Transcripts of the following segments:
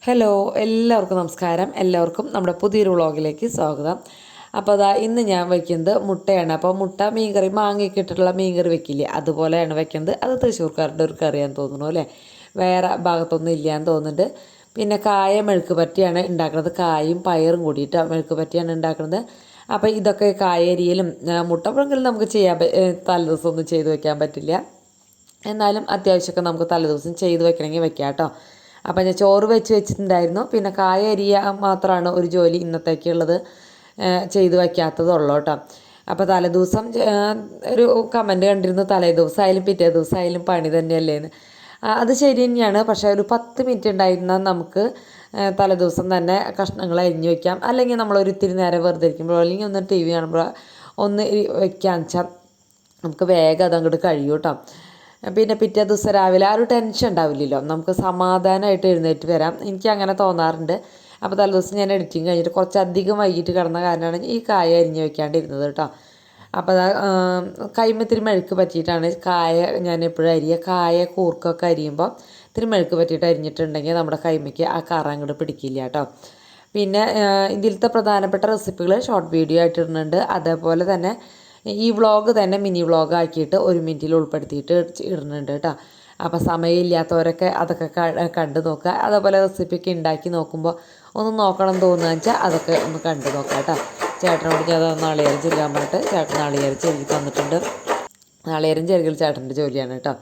Hello എല്ലാവർക്കും നമസ്കാരം. എല്ലാവർക്കും നമ്മുടെ പുതിയൊരു വ്ളോഗിലേക്ക് സ്വാഗതം. അപ്പോൾ അതാ ഇന്ന് ഞാൻ വയ്ക്കുന്നത് മുട്ടയാണ്. അപ്പോൾ മുട്ട മീൻകറി മാങ്ങയൊക്കെ ഇട്ടിട്ടുള്ള മീൻകറി വെക്കില്ലേ, അതുപോലെയാണ് വെക്കുന്നത്. അത് തൃശ്ശൂർക്കാരുടെ ഒരു കറിയാന്ന് തോന്നുന്നു അല്ലേ, വേറെ ഭാഗത്തൊന്നും ഇല്ലയെന്ന് തോന്നുന്നുണ്ട്. പിന്നെ കായ മെഴുക്ക് പറ്റിയാണ് ഉണ്ടാക്കുന്നത്, കായും പയറും കൂടിയിട്ട് മെഴുക്ക് പറ്റിയാണ് ഉണ്ടാക്കുന്നത്. അപ്പോൾ ഇതൊക്കെ കായരിയിലും മുട്ട പുഴുങ്ങലും നമുക്ക് തലേദിവസം ഒന്നും ചെയ്ത് വെക്കാൻ പറ്റില്ല. എന്നാലും അത്യാവശ്യമൊക്കെ നമുക്ക് തലേദിവസം ചെയ്ത് വെക്കണമെങ്കിൽ വെക്കാം കേട്ടോ. അപ്പം ഞാൻ ചോറ് വെച്ചിട്ടുണ്ടായിരുന്നു. പിന്നെ കായ അരിയ മാത്രമാണ് ഒരു ജോലി ഇന്നത്തേക്കുള്ളത് ചെയ്ത് വയ്ക്കാത്തതുള്ളൂ കേട്ടോ. അപ്പോൾ തലേദിവസം ഒരു കമൻറ്റ് കണ്ടിരുന്നു, തലേദിവസമായാലും പിറ്റേ ദിവസമായാലും പണി തന്നെയല്ലേന്ന്. അത് ശരി തന്നെയാണ്. പക്ഷേ ഒരു 10 മിനിറ്റ് ഉണ്ടായിരുന്നാൽ നമുക്ക് തലേദിവസം തന്നെ കഷ്ണങ്ങൾ അരിഞ്ഞ് വയ്ക്കാം. അല്ലെങ്കിൽ നമ്മളൊരു ഇത്തിരി നേരം വെറുതെ ഇരിക്കുമ്പോൾ അല്ലെങ്കിൽ ഒന്ന് TV കാണുമ്പോൾ ഒന്ന് വയ്ക്കാന്ന് വെച്ചാൽ നമുക്ക് വേഗം അതങ്ങോട്ട് കഴിയും കേട്ടോ. പിന്നെ പിറ്റേ ദിവസം രാവിലെ ആ ഒരു ടെൻഷൻ ഉണ്ടാവില്ലല്ലോ, നമുക്ക് സമാധാനമായിട്ട് എഴുന്നേറ്റ് വരാം. എനിക്ക് അങ്ങനെ തോന്നാറുണ്ട്. അപ്പോൾ തലേദിവസം ഞാൻ എഡിറ്റിങ് കഴിഞ്ഞിട്ട് കുറച്ചധികം വൈകിട്ട് കിടന്ന കാരണമാണ് ഈ കായ അരിഞ്ഞ് വെക്കാണ്ടിരുന്നത് കേട്ടോ. അപ്പോൾ കൈമത്തിരി മെഴുക്ക് പറ്റിയിട്ടാണ് കായ ഞാൻ എപ്പോഴും കായ കൂർക്കൊക്കെ അരിയുമ്പോൾ ഇത്തിരി മെഴുക്ക് പറ്റിയിട്ട് അരിഞ്ഞിട്ടുണ്ടെങ്കിൽ നമ്മുടെ കൈമയ്ക്ക് ആ കറ അങ്ങോട്ട് പിടിക്കില്ല കേട്ടോ. പിന്നെ ഇതിലത്തെ പ്രധാനപ്പെട്ട റെസിപ്പികൾ ഷോർട്ട് വീഡിയോ ആയിട്ട് ഇടുന്നുണ്ട്. അതേപോലെ തന്നെ ഈ വ്ളോഗ് തന്നെ മിനി വ്ളോഗ് ആക്കിയിട്ട് 1 മിനിറ്റിൽ ഉൾപ്പെടുത്തിയിട്ട് ഇടുന്നുണ്ട് കേട്ടോ. അപ്പോൾ സമയമില്ലാത്തവരൊക്കെ അതൊക്കെ കണ്ടു നോക്കുക. അതേപോലെ റെസിപ്പിയൊക്കെ ഉണ്ടാക്കി നോക്കുമ്പോൾ ഒന്ന് നോക്കണം തോന്നുക വെച്ചാൽ അതൊക്കെ ഒന്ന് കണ്ടു നോക്കാം കേട്ടോ. ചേട്ടനോട് ഞാൻ നാളികേരം ചെരുകാൻ പറഞ്ഞിട്ട് ചേട്ടൻ നാളികേരം ചെരുകി തന്നിട്ടുണ്ട്. നാളികേരം ചെരുകൽ ചേട്ടൻ്റെ ജോലിയാണ് കേട്ടോ.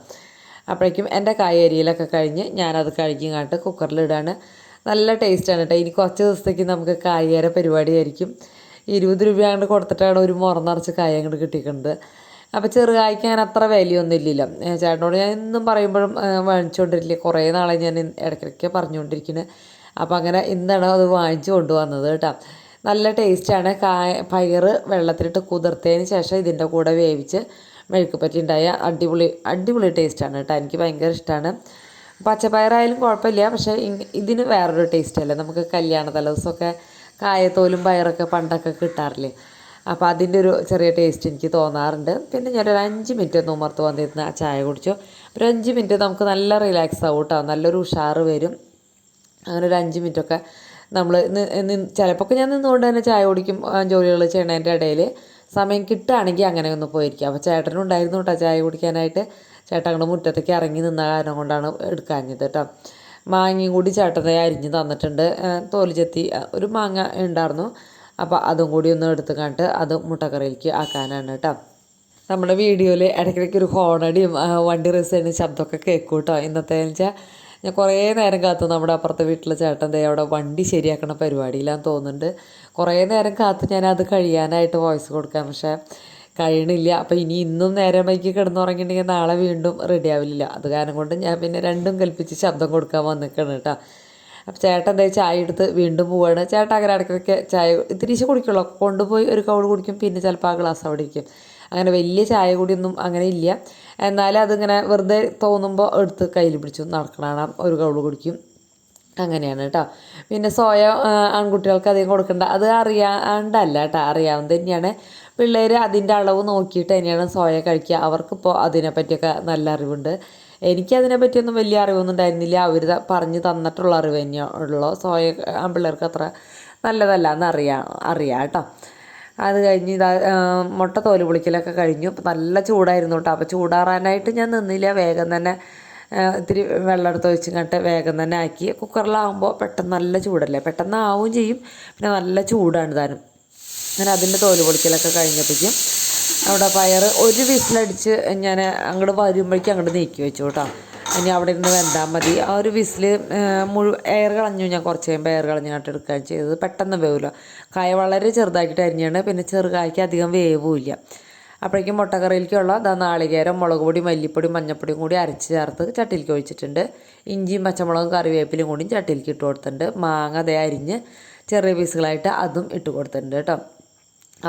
അപ്പോഴേക്കും എൻ്റെ കായരിയിലൊക്കെ കഴിഞ്ഞ് ഞാനത് കഴുകി കാട്ട് കുക്കറിലിടാണ്. നല്ല ടേസ്റ്റാണ് കേട്ടോ. ഇനി കുറച്ച് ദിവസത്തേക്ക് നമുക്ക് കായര പരിപാടിയായിരിക്കും. 20 രൂപ അങ്ങോട്ട് കൊടുത്തിട്ടാണ് ഒരു മുറ നിറച്ച് കായ അങ്ങോട്ട് കിട്ടിക്കുന്നത്. അപ്പോൾ ചെറുകായ്ക്ക് അങ്ങനെ അത്ര വിലയൊന്നും ഇല്ലല്ലോ. ചേട്ടനോട് ഞാൻ എന്നും പറയുമ്പോഴും വാങ്ങിച്ചുകൊണ്ടിരിക്കില്ല, കുറേ നാളെ ഞാൻ ഇടയ്ക്കിടയ്ക്ക് പറഞ്ഞുകൊണ്ടിരിക്കുന്നത്. അപ്പോൾ അങ്ങനെ ഇന്നാണ് അത് വാങ്ങിച്ചു കൊണ്ടുവന്നത് കേട്ടോ. നല്ല ടേസ്റ്റാണ്. പയർ വെള്ളത്തിലിട്ട് കുതിർത്തതിന് ശേഷം ഇതിൻ്റെ കൂടെ വേവിച്ച് മെഴുക്ക് പറ്റി ഉണ്ടായ അടിപൊളി ടേസ്റ്റാണ് കേട്ടോ. എനിക്ക് ഭയങ്കര ഇഷ്ടമാണ്. പച്ചപ്പയറായാലും കുഴപ്പമില്ല, പക്ഷേ ഇതിന് വേറൊരു ടേസ്റ്റ് അല്ലേ. നമുക്ക് കല്യാണ തലേദിവസമൊക്കെ കായത്തോലും പയറൊക്കെ പണ്ടൊക്കെ കിട്ടാറില്ലേ, അപ്പോൾ അതിൻ്റെ ഒരു ചെറിയ ടേസ്റ്റ് എനിക്ക് തോന്നാറുണ്ട്. പിന്നെ ഞാനൊരു 5 മിനിറ്റ് ഒന്ന് ഉമ്മർത്ത് വന്നിരുന്ന് ആ ചായ കുടിച്ചു. ഒരു 5 മിനിറ്റ് നമുക്ക് നല്ല റിലാക്സ് ആവും കേട്ടോ, നല്ലൊരു ഉഷാറ് വരും. അങ്ങനെ ഒരു 5 മിനിറ്റൊക്കെ നമ്മൾ ചിലപ്പോൾ ഞാൻ നിന്നുകൊണ്ട് തന്നെ ചായ കുടിക്കും. ജോലികൾ ചെയ്യണതിൻ്റെ ഇടയിൽ സമയം കിട്ടുകയാണെങ്കിൽ അങ്ങനെ ഒന്ന് പോയിരിക്കും. അപ്പോൾ ചേട്ടനും ഉണ്ടായിരുന്നു കേട്ടോ ചായ കുടിക്കാനായിട്ട്. ചേട്ടൻ അങ്ങോട്ട് മുറ്റത്തേക്ക് ഇറങ്ങി നിന്ന കാരണം കൊണ്ടാണ് എടുക്കാഞ്ഞത് കേട്ടോ. മാങ്ങയും കൂടി ചേട്ടനെ അരിഞ്ഞ് തന്നിട്ടുണ്ട്. തോല് ചെത്തി ഒരു മാങ്ങ ഉണ്ടായിരുന്നു, അപ്പോൾ അതും കൂടി ഒന്ന് എടുത്ത് കണ്ടിട്ട് അത് മുട്ടക്കറിയിലേക്ക് ആക്കാനാണ് കേട്ടോ. നമ്മുടെ വീഡിയോയിൽ ഇടയ്ക്കിടയ്ക്ക് ഒരു ഹോണടിയും വണ്ടി റേസിന് ശബ്ദമൊക്കെ കേൾക്കും കേട്ടോ. ഇന്നത്തെ വെച്ചാൽ ഞാൻ കുറേ നേരം കാത്തു നമ്മുടെ അപ്പുറത്തെ വീട്ടിലെ ചേട്ടൻ അവിടെ വണ്ടി ശരിയാക്കണ പരിപാടിയിലാന്ന് തോന്നുന്നുണ്ട്. കുറേ നേരം കാത്ത് ഞാൻ അത് കഴിയാനായിട്ട് വോയിസ് കൊടുക്കാം, പക്ഷേ കഴിയണില്ല. അപ്പോൾ ഇന്നും നേരം വൈകി കിടന്നുറങ്ങിയിട്ടുണ്ടെങ്കിൽ നാളെ വീണ്ടും റെഡി ആവില്ല. അത് കാരണം കൊണ്ട് ഞാൻ പിന്നെ രണ്ടും കൽപ്പിച്ച് ശബ്ദം കൊടുക്കാൻ വന്നിക്കണം കേട്ടോ. അപ്പോൾ ചേട്ടൻ എന്താ ചായ എടുത്ത് വീണ്ടും പോവുകയാണ്. ചേട്ടൻ അങ്ങനെ ഇടയ്ക്കൊക്കെ ചായ ഇത്തിരിശ കുടിക്കുള്ളൂ, കൊണ്ടുപോയി ഒരു കൗൾ കുടിക്കും, പിന്നെ ചിലപ്പോൾ ആ ഗ്ലാസ് അവിടെ ഇരിക്കും. അങ്ങനെ വലിയ ചായ കൂടിയൊന്നും അങ്ങനെ ഇല്ല. എന്നാലും അതിങ്ങനെ വെറുതെ തോന്നുമ്പോൾ എടുത്ത് കയ്യിൽ പിടിച്ചു നടക്കണം, ഒരു കൗൾ കുടിക്കും. അങ്ങനെയാണ് കേട്ടോ. പിന്നെ സോയ ആൺകുട്ടികൾക്ക് അധികം കൊടുക്കേണ്ട, അത് അറിയാണ്ടല്ല കേട്ടോ, അറിയാവുന്നത് തന്നെയാണ്. പിള്ളേർ അതിൻ്റെ അളവ് നോക്കിയിട്ട് തന്നെയാണ് സോയ കഴിക്കുക. അവർക്കിപ്പോൾ അതിനെപ്പറ്റിയൊക്കെ നല്ല അറിവുണ്ട്. എനിക്കതിനെപ്പറ്റിയൊന്നും വലിയ അറിവൊന്നും ഉണ്ടായിരുന്നില്ല. അവർ പറഞ്ഞ് തന്നിട്ടുള്ള അറിവ് തന്നെയുള്ളൂ. സോയ ആൺപിള്ളേർക്ക് അത്ര നല്ലതല്ല എന്ന് അറിയാം കേട്ടോ. അത് കഴിഞ്ഞ് മുട്ട തോല് പൊളിക്കലൊക്കെ കഴിഞ്ഞു. നല്ല ചൂടായിരുന്നു കേട്ടോ. അപ്പോൾ ചൂടാറാനായിട്ട് ഞാൻ നിന്നില്ല, വേഗം തന്നെ ഇത്തിരി വെള്ളം എടുത്ത് ഒഴിച്ച് കണ്ടിട്ട് വേഗം തന്നെ ആക്കി. കുക്കറിലാവുമ്പോൾ പെട്ടെന്ന് നല്ല ചൂടല്ലേ, പെട്ടെന്ന് ആവുകയും ചെയ്യും, പിന്നെ നല്ല ചൂടാണ് താനും. അങ്ങനെ അതിൻ്റെ തോല് പൊളിക്കലൊക്കെ കഴിഞ്ഞപ്പോഴേക്കും അവിടെ പയർ ഒരു വിസിലടിച്ച് ഞാൻ അങ്ങോട്ട് വരുമ്പോഴേക്കും അങ്ങോട്ട് നീക്കി വെച്ചു കേട്ടോ. ഇനി അവിടെ ഇരുന്ന് വെന്താൽ മതി. ആ ഒരു വിസിൽ എയർ കളഞ്ഞു. ഞാൻ കുറച്ച് കഴിയുമ്പോൾ എയർ കളഞ്ഞിട്ട് എടുക്കുകയാണ് ചെയ്തത്. പെട്ടെന്ന് വേവില്ല. കായ വളരെ ചെറുതാക്കിയിട്ട് അരിഞ്ഞാണ്, പിന്നെ ചെറുകായ്ക്ക് അധികം വേവുമില്ല. അപ്പോഴേക്കും മുട്ടക്കറിയിലേക്കുള്ള നാളികേരം, മുളക് പൊടി, മല്ലിപ്പൊടി, മഞ്ഞൾപ്പൊടിയും കൂടി അരച്ച് ചേർത്ത് ചട്ടിയിലേക്ക് ഒഴിച്ചിട്ടുണ്ട്. ഇഞ്ചിയും പച്ചമുളകും കറിവേപ്പിലും കൂടി ചട്ടിയിലേക്ക് ഇട്ട് കൊടുത്തിട്ടുണ്ട്. മാങ്ങ അരിഞ്ഞ് ചെറിയ പീസുകളായിട്ട് അതും ഇട്ട് കൊടുത്തിട്ടുണ്ട് കേട്ടോ.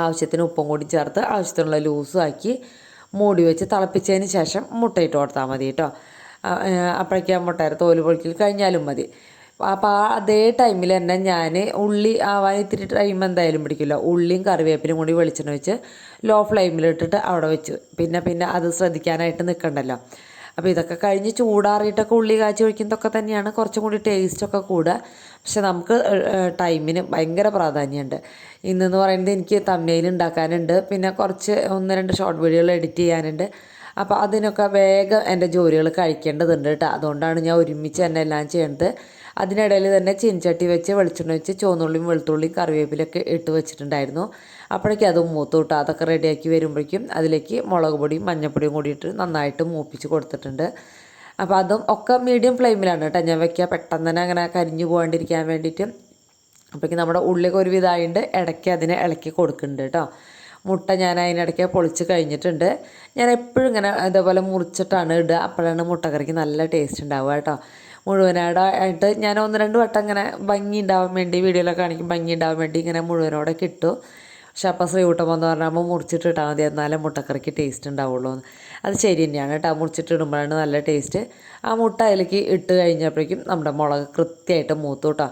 ആവശ്യത്തിന് ഉപ്പും കൂടി ചേർത്ത് ആവശ്യത്തിനുള്ള ലൂസും ആക്കി മൂടി വെച്ച് തിളപ്പിച്ചതിന് ശേഷം മുട്ടയിട്ട് കൊടുത്താൽ മതി കേട്ടോ. അപ്പോഴേക്കും മുട്ടയുടെ തോല് പൊളിക്കൽ കഴിഞ്ഞാലും മതി. അപ്പോൾ അതേ ടൈമിൽ തന്നെ ഞാൻ ഉള്ളി ആവാൻ ഇത്തിരി ടൈം എന്തായാലും പിടിക്കില്ല. ഉള്ളിയും കറിവേപ്പിലും കൂടി വെളിച്ചെണ്ണ വെച്ച് ലോ ഫ്ലെയിമിലിട്ടിട്ട് അവിടെ വെച്ചു. പിന്നെ അത് ശ്രദ്ധിക്കാനായിട്ട് നിൽക്കണ്ടല്ലോ. അപ്പോൾ ഇതൊക്കെ കഴിഞ്ഞ് ചൂടാറിയിട്ടൊക്കെ ഉള്ളി കാച്ചി ഒഴിക്കുന്നതൊക്കെ തന്നെയാണ് കുറച്ചും കൂടി ടേസ്റ്റൊക്കെ കൂടുക. പക്ഷെ നമുക്ക് ടൈമിന് ഭയങ്കര പ്രാധാന്യമുണ്ട്. ഇന്നെന്ന് പറയുന്നത് എനിക്ക് തമ്പ്നെയിൽ ഉണ്ടാക്കാനുണ്ട്, പിന്നെ കുറച്ച് 1-2 ഷോർട്ട് വീഡിയോകൾ എഡിറ്റ് ചെയ്യാനുണ്ട്. അപ്പോൾ അതിനൊക്കെ വേഗം എൻ്റെ ജോലികൾ കഴിക്കേണ്ടതുണ്ട് കേട്ടോ. അതുകൊണ്ടാണ് ഞാൻ ഒരുമിച്ച് തന്നെ എല്ലാം ചെയ്യുന്നത്. അതിനിടയിൽ തന്നെ ചീനച്ചട്ടി വെച്ച് വെളിച്ചെണ്ണ വെച്ച് ചുവന്നുള്ളിയും വെളുത്തുള്ളിയും കറിവേപ്പിലൊക്കെ ഇട്ട് വെച്ചിട്ടുണ്ടായിരുന്നു. അപ്പോഴേക്കും അതും മൂത്ത് കിട്ടും. അതൊക്കെ റെഡിയാക്കി വരുമ്പോഴേക്കും അതിലേക്ക് മുളക് പൊടിയും മഞ്ഞൾപ്പൊടിയും കൂടിയിട്ട് നന്നായിട്ട് മൂപ്പിച്ച് കൊടുത്തിട്ടുണ്ട്. അപ്പോൾ അതും ഒക്കെ മീഡിയം ഫ്ലെയിമിലാണ് കേട്ടോ ഞാൻ വെക്കുക, പെട്ടെന്ന് തന്നെ അങ്ങനെ കരിഞ്ഞു പോകാണ്ടിരിക്കാൻ വേണ്ടിയിട്ട്. അപ്പോഴേക്കും നമ്മുടെ ഉള്ളിയൊക്കെ ഒരുവിധമായിട്ട് ഇടയ്ക്ക് അതിനെ ഇളക്കി കൊടുക്കുന്നുണ്ട് കേട്ടോ. മുട്ട ഞാൻ അതിനിടയ്ക്ക് പൊളിച്ച് കഴിഞ്ഞിട്ടുണ്ട്. ഞാൻ എപ്പോഴും ഇങ്ങനെ ഇതേപോലെ മുറിച്ചിട്ടാണ് ഇടുക, അപ്പോഴാണ് മുട്ടക്കറിക്ക് നല്ല ടേസ്റ്റ് ഉണ്ടാവുക കേട്ടോ. മുഴുവനായിട്ട് ഞാൻ 1-2 വട്ടം ഇങ്ങനെ ഭംഗി ഉണ്ടാവാൻ വേണ്ടി വീഡിയോയിലൊക്കെ കാണിക്കും, ഭംഗി ഉണ്ടാവാൻ വേണ്ടി ഇങ്ങനെ മുഴുവനോടെ കിട്ടും. പക്ഷെ അപ്പം ശ്രീകുട്ടമെന്ന് പറഞ്ഞാൽ മുറിച്ചിട്ടിട്ടാൽ മതി, എന്നാലേ മുട്ടക്കറിക്ക് ടേസ്റ്റ് ഉണ്ടാവുള്ളൂ എന്ന്. അത് ശരി തന്നെയാണ് കേട്ടോ, മുറിച്ചിട്ടിടുമ്പോഴാണ് നല്ല ടേസ്റ്റ്. ആ മുട്ട അതിലേക്ക് ഇട്ട് കഴിഞ്ഞപ്പോഴേക്കും നമ്മുടെ മുളക് കൃത്യമായിട്ട് മൂത്തു കേട്ടോ.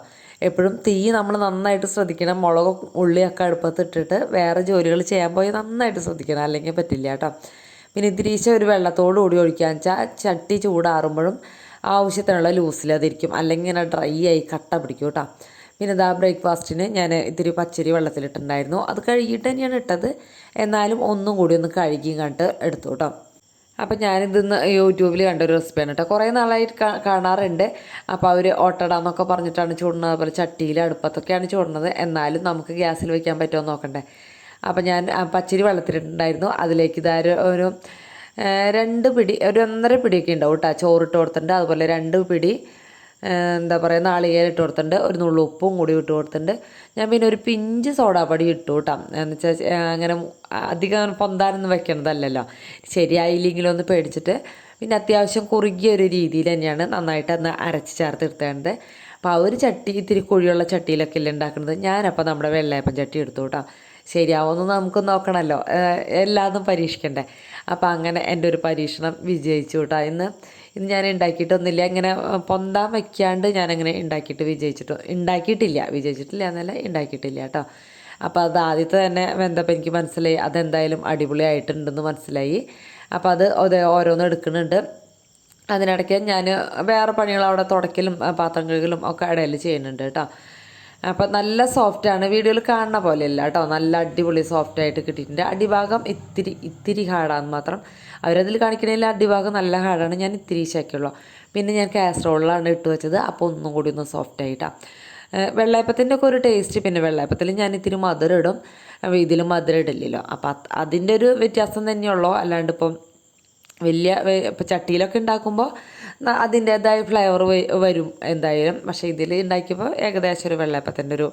എപ്പോഴും തീ നമ്മൾ നന്നായിട്ട് ശ്രദ്ധിക്കണം. മുളകും ഉള്ളിയൊക്കെ അടുപ്പത്ത് ഇട്ടിട്ട് വേറെ ജോലികൾ ചെയ്യാൻ പോയി നന്നായിട്ട് ശ്രദ്ധിക്കണം, അല്ലെങ്കിൽ പറ്റില്ല കേട്ടോ. പിന്നെ ഇതിരീശ ഒരു വെള്ളത്തോട് കൂടി ഒഴിക്കാന്ന് വെച്ചാൽ ചട്ടി ചൂടാറുമ്പോഴും ആവശ്യത്തിനുള്ള ലൂസിൽ അതിരിക്കും, അല്ലെങ്കിൽ ഇങ്ങനെ ഡ്രൈ ആയി കട്ട പിടിക്കും കേട്ടോ. പിന്നെ ഇതാ ബ്രേക്ക്ഫാസ്റ്റിന് ഞാൻ ഇത്തിരി പച്ചരി വെള്ളത്തിലിട്ടുണ്ടായിരുന്നു, അത് കഴുകിയിട്ട് തന്നെയാണ് ഇട്ടത്, എന്നാലും ഒന്നും കൂടി ഒന്ന് കഴുകി കണ്ടിട്ട് എടുത്തു കേട്ടോ. അപ്പം ഞാനിതിന്ന് യൂട്യൂബിൽ കണ്ടൊരു റെസിപ്പിയാണ് കേട്ടോ, കുറേ നാളായിട്ട് കാണാറുണ്ട്. അപ്പോൾ അവർ ഓട്ടടാന്നൊക്കെ പറഞ്ഞിട്ടാണ് ചൂടുന്നത്, അതുപോലെ ചട്ടിയിൽ അടുപ്പത്തൊക്കെയാണ് ചൂടുന്നത്, എന്നാലും നമുക്ക് ഗ്യാസിൽ വയ്ക്കാൻ പറ്റുമോ നോക്കണ്ടേ. അപ്പം ഞാൻ പച്ചരി വെള്ളത്തിലിട്ടുണ്ടായിരുന്നു, അതിലേക്ക് ഇതാ ഒരു 2 പിടി, ഒരു 1.5 പിടിയൊക്കെ ഉണ്ടാവും കേട്ടോ ചോറിട്ട് കൊടുത്തിട്ടുണ്ട്. അതുപോലെ 2 പിടി എന്താ പറയുക നാളികേരം ഇട്ട് കൊടുത്തിട്ടുണ്ട്, ഒരു നുള്ളു ഉപ്പും കൂടി ഇട്ട് കൊടുത്തിട്ടുണ്ട്. ഞാൻ പിന്നെ ഒരു പിഞ്ച് സോഡാപ്പൊടി ഇട്ടു കേട്ടോ, എന്ന് വെച്ചാൽ അങ്ങനെ അധികം പൊന്താനൊന്നും വെക്കണതല്ലല്ലോ, ശരിയായില്ലെങ്കിലൊന്ന് പേടിച്ചിട്ട്. പിന്നെ അത്യാവശ്യം കുറുകിയ ഒരു രീതിയിൽ തന്നെയാണ് നന്നായിട്ട് അന്ന് അരച്ച് ചേർത്തെടുത്തേണ്ടത്. അപ്പോൾ ആ ഒരു ചട്ടി ഇത്തിരി കുഴിയുള്ള ചട്ടിയിലൊക്കെ അല്ലേ ഉണ്ടാക്കുന്നത്. ഞാനപ്പോൾ നമ്മുടെ വെള്ളയപ്പം ചട്ടി എടുത്തു കേട്ടോ. ശരിയാവുമെന്ന് നമുക്ക് നോക്കണമല്ലോ, എല്ലാതും പരീക്ഷിക്കണ്ടേ. അപ്പോൾ അങ്ങനെ എൻ്റെ ഒരു പരീക്ഷണം വിജയിച്ചു കേട്ടോ. ഇന്ന് ഞാൻ ഉണ്ടാക്കിയിട്ടൊന്നുമില്ല, ഇങ്ങനെ പൊന്താൻ വയ്ക്കാണ്ട് ഞാനങ്ങനെ വിജയിച്ചിട്ടില്ല എന്നല്ല, ഉണ്ടാക്കിയിട്ടില്ല കേട്ടോ. അപ്പോൾ അത് ആദ്യത്തെ തന്നെ വെന്തപ്പോൾ എനിക്ക് മനസ്സിലായി അതെന്തായാലും അടിപൊളിയായിട്ടുണ്ടെന്ന് മനസ്സിലായി. അപ്പോൾ അത് ഓരോന്ന് എടുക്കുന്നുണ്ട്. അതിനിടയ്ക്ക് ഞാൻ വേറെ പണികൾ അവിടെ തുടയ്ക്കലും പാത്രം കഴുകലും ഒക്കെ ഇടയിൽ ചെയ്യുന്നുണ്ട് കേട്ടോ. അപ്പം നല്ല സോഫ്റ്റാണ്, വീഡിയോയിൽ കാണുന്ന പോലെയല്ല കേട്ടോ, നല്ല അടിപൊളി സോഫ്റ്റായിട്ട് കിട്ടിയിട്ടുണ്ട്. അടിഭാഗം ഇത്തിരി ഹാർഡാന്ന് മാത്രം, അവരതിൽ കാണിക്കണതിൽ അടിഭാഗം നല്ല ഹാർഡാണ്, ഞാൻ ഇത്തിരി ശേക്കുള്ളൂ. പിന്നെ ഞാൻ കാസറോളിലാണ് ഇട്ട് വെച്ചത്, അപ്പോൾ ഒന്നും കൂടി ഒന്ന് സോഫ്റ്റായിട്ടാണ്. വെള്ളയപ്പത്തിൻ്റെ ഒക്കെ ഒരു ടേസ്റ്റ്, പിന്നെ വെള്ളയപ്പത്തിൽ ഞാൻ ഇത്തിരി മധുരം ഇടും, ഇതിലും മധുരം ഇടില്ലല്ലോ, അപ്പോൾ അതിൻ്റെ ഒരു വ്യത്യാസം തന്നെയുള്ളൂ. അല്ലാണ്ട് ഇപ്പം ഇപ്പം ചട്ടിയിലൊക്കെ ഉണ്ടാക്കുമ്പോൾ അതിൻ്റേതായ ഫ്ലേവർ വരും എന്തായാലും. പക്ഷേ ഇതിൽ ഉണ്ടാക്കിയപ്പോൾ ഏകദേശം ഒരു വെള്ളയപ്പത്തിൻ്റെ ഒരു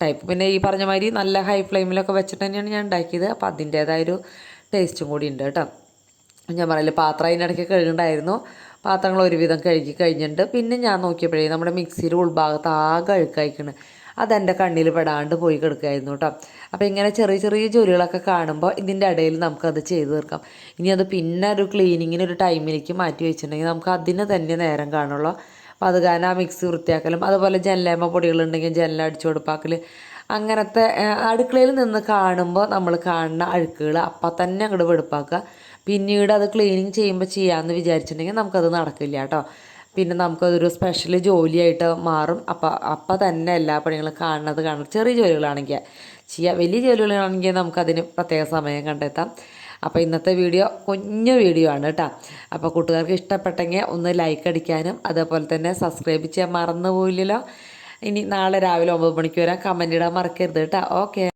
ടൈപ്പ്. പിന്നെ ഈ പറഞ്ഞ മാതിരി നല്ല ഹൈ ഫ്ലെയിമിലൊക്കെ വെച്ചിട്ട് തന്നെയാണ് ഞാൻ ഉണ്ടാക്കിയത്, അപ്പോൾ അതിൻ്റേതായൊരു ടേസ്റ്റും കൂടി ഉണ്ട് കേട്ടോ. ഞാൻ പറയില്ല, പാത്രം അതിനിടയ്ക്ക് കഴുകണ്ടായിരുന്നു, പാത്രങ്ങൾ ഒരുവിധം കഴുകി കഴിഞ്ഞിട്ടുണ്ട്. പിന്നെ ഞാൻ നോക്കിയപ്പോഴേ നമ്മുടെ മിക്സിയുടെ ഉൾഭാഗത്ത് ആകെ അഴുക്കായിക്കണ്, അതെൻ്റെ കണ്ണിൽ പെടാണ്ട് പോയി കിടക്കുമായിരുന്നു കേട്ടോ. അപ്പോൾ ഇങ്ങനെ ചെറിയ ജോലികളൊക്കെ കാണുമ്പോൾ ഇതിൻ്റെ ഇടയിൽ നമുക്കത് ചെയ്ത് തീർക്കാം. ഇനി അത് പിന്നെ ഒരു ക്ലീനിങ്ങിന് ഒരു ടൈമിലേക്ക് മാറ്റി വെച്ചിട്ടുണ്ടെങ്കിൽ നമുക്ക് അതിന് തന്നെ നേരം കാണുള്ളൂ. അപ്പോൾ അത് കാരണം ആ മിക്സി വൃത്തിയാക്കലും, അതുപോലെ ജനലേമ പൊടികളുണ്ടെങ്കിൽ ജനല അടിച്ചു കൊടുപ്പാക്കൽ, അങ്ങനത്തെ അടുക്കളയിൽ നിന്ന് കാണുമ്പോൾ നമ്മൾ കാണുന്ന അഴുക്കുകൾ അപ്പം തന്നെ അങ്ങോട്ട് വെടുപ്പാക്കുക. പിന്നീട് അത് ക്ലീനിങ് ചെയ്യുമ്പോൾ ചെയ്യാമെന്ന് വിചാരിച്ചിട്ടുണ്ടെങ്കിൽ നമുക്കത് നടക്കില്ല കേട്ടോ. പിന്നെ നമുക്കതൊരു സ്പെഷ്യൽ ജോലിയായിട്ട് മാറും. അപ്പം തന്നെ എല്ലാ പണികളും കാണുന്നത് ചെറിയ ജോലികളാണെങ്കിൽ ചെയ്യുക, വലിയ ജോലികളാണെങ്കിൽ നമുക്കതിന് പ്രത്യേക സമയം കണ്ടെത്താം. അപ്പോൾ ഇന്നത്തെ വീഡിയോ കുഞ്ഞു വീഡിയോ ആണ് കേട്ടോ. അപ്പോൾ കൂട്ടുകാർക്ക് ഇഷ്ടപ്പെട്ടെങ്കിൽ ഒന്ന് ലൈക്ക് അടിക്കാനും അതേപോലെ തന്നെ സബ്സ്ക്രൈബ് ചെയ്യാൻ മറന്നു പോയില്ലല്ലോ. ഇനി നാളെ രാവിലെ 9 മണിക്ക് വരാം, കമൻറ്റ് ഇടാൻ മറക്കരുത് കേട്ടോ. ഓക്കെ.